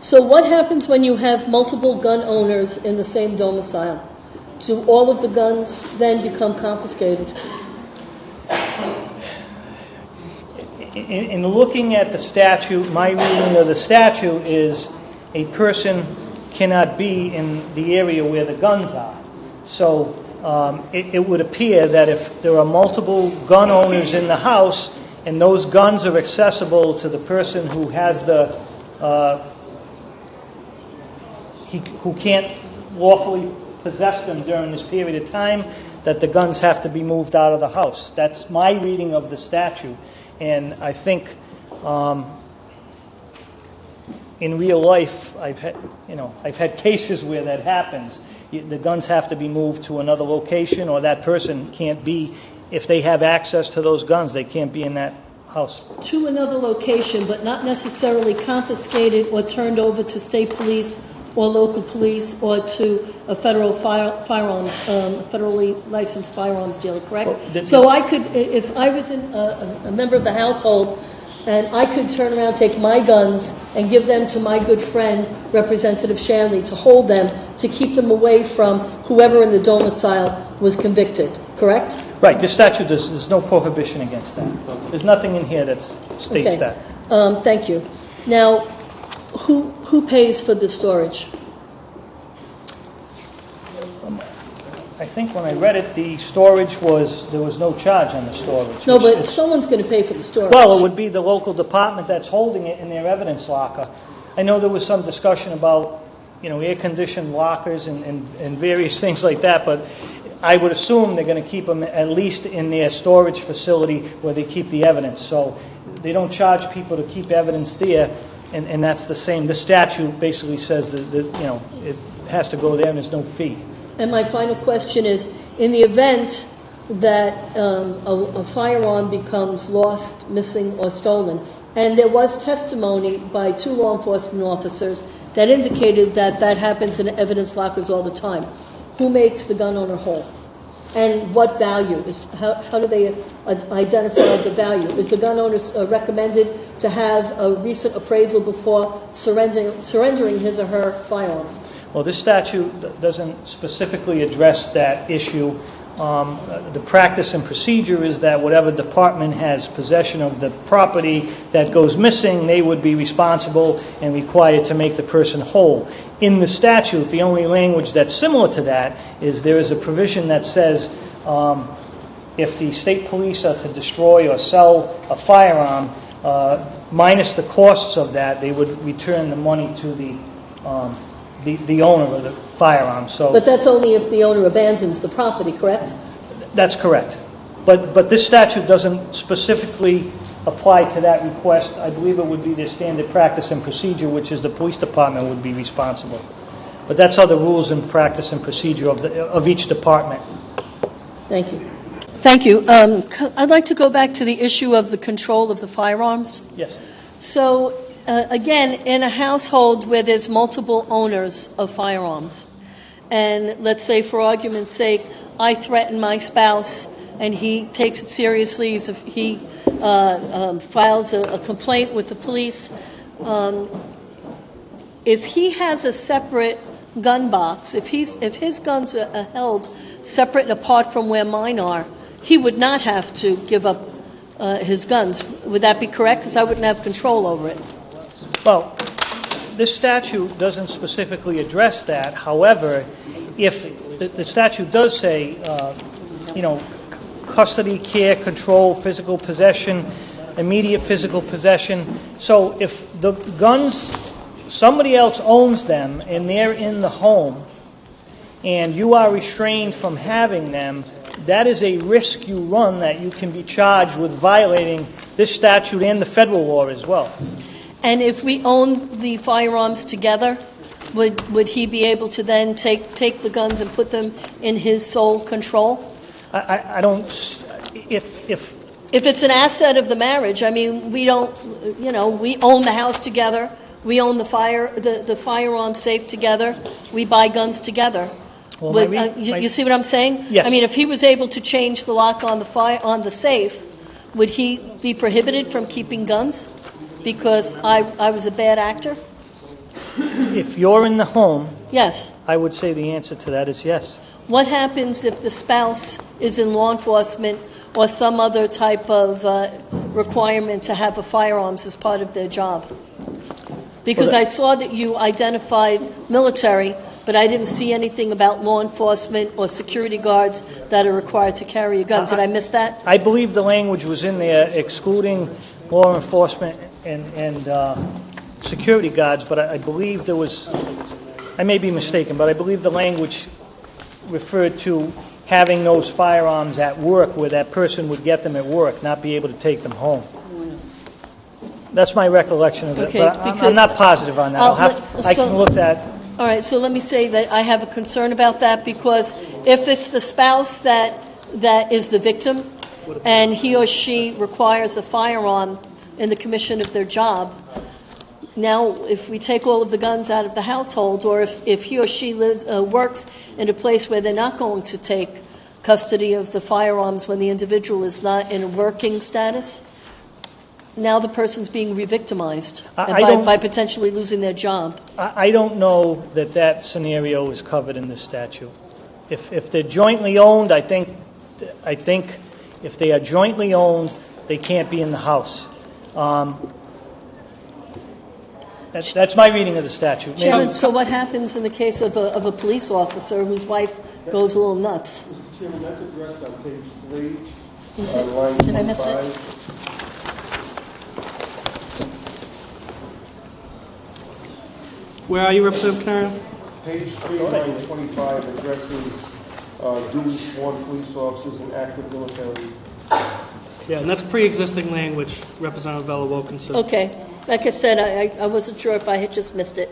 So what happens when you have multiple gun owners in the same domicile? Do all of the guns then become confiscated? In looking at the statute, my reading of the statute is a person cannot be in the area where the guns are. So it would appear that if there are multiple gun owners in the house and those guns are accessible to the person who has who can't lawfully possess them during this period of time, that the guns have to be moved out of the house. That's my reading of the statute. And I think in real life, I've had cases where that happens. The guns have to be moved to another location, or that person can't be, if they have access to those guns, they can't be in that house. To another location, but not necessarily confiscated or turned over to state police or local police or to a federal firearms, federally licensed firearms dealer, correct? So I could, if I was a member of the household, and I could turn around, take my guns, and give them to my good friend, Representative Shanley, to hold them, to keep them away from whoever in the domicile was convicted, correct? Right. This statute, there's no prohibition against that. There's nothing in here that states that. Thank you. Now, who pays for the storage? I think when I read it, the storage there was no charge on the storage. No, but someone's going to pay for the storage. Well, it would be the local department that's holding it in their evidence locker. I know there was some discussion about, air-conditioned lockers and various things like that, but I would assume they're going to keep them at least in their storage facility where they keep the evidence. So they don't charge people to keep evidence there, and that's the same. The statute basically says that it has to go there and there's no fee. And my final question is, in the event that a firearm becomes lost, missing, or stolen, and there was testimony by 2 law enforcement officers that indicated that happens in evidence lockers all the time, who makes the gun owner whole? And what value? How do they identify the value? Is the gun owner recommended to have a recent appraisal before surrendering his or her firearms? Well, this statute doesn't specifically address that issue. The practice and procedure is that whatever department has possession of the property that goes missing, they would be responsible and required to make the person whole. In the statute, the only language that's similar to that is there is a provision that says if the state police are to destroy or sell a firearm, minus the costs of that, they would return the money to the owner of the firearm. But that's only if the owner abandons the property, correct? That's correct. But this statute doesn't specifically apply to that request. I believe it would be their standard practice and procedure, which is the police department would be responsible. But that's how the rules and practice and procedure of each department. Thank you. Thank you. I'd like to go back to the issue of the control of the firearms. Yes. So, again, in a household where there's multiple owners of firearms, and let's say for argument's sake, I threaten my spouse and he takes it seriously, he files a complaint with the police. If he has a separate gun box, if his guns are held separate and apart from where mine are, he would not have to give up his guns. Would that be correct? Because I wouldn't have control over it. Well, this statute doesn't specifically address that. However, if the statute does say, custody, care, control, physical possession, immediate physical possession. So if the guns, somebody else owns them and they're in the home and you are restrained from having them, that is a risk you run that you can be charged with violating this statute and the federal law as well. And if we own the firearms together, would he be able to then take the guns and put them in his sole control? I don't. If it's an asset of the marriage, I mean, we don't. We own the house together. We own the firearm safe together. We buy guns together. Well, you see what I'm saying? Yes. I mean, if he was able to change the lock on the safe, would he be prohibited from keeping guns because I was a bad actor? If you're in the home, Yes. I would say the answer to that is yes. What happens if the spouse is in law enforcement or some other type of requirement to have a firearms as part of their job? Because I saw that you identified military, but I didn't see anything about law enforcement or security guards that are required to carry a gun. Did I miss that? I believe the language was in there excluding law enforcement and security guards, but I believe there was, I may be mistaken, but I believe the language referred to having those firearms at work where that person would get them at work, not be able to take them home. That's my recollection of it, Okay, but I'm because- not positive on that. I can look at. All right, so let me say that I have a concern about that because if it's the spouse that is the victim and he or she requires a firearm in the commission of their job, now if we take all of the guns out of the household, or if he or she works in a place where they're not going to take custody of the firearms when the individual is not in a working status, now the person's being re-victimized by potentially losing their job. I don't know that scenario is covered in this statute. If they're jointly owned, I think if they are jointly owned, they can't be in the house. That's my reading of the statute. Chairman, so what happens in the case of a police officer whose wife goes a little nuts? Mr. Chairman, that's addressed on page 3, Is it? line Did I miss 25. it? Where are you, Representative Canaro? Page 3, line 25 addresses duly sworn police officers in active military. Yeah, and that's pre-existing language, Representative Vella-Wilkinson. Okay. Like I said, I wasn't sure if I had just missed it.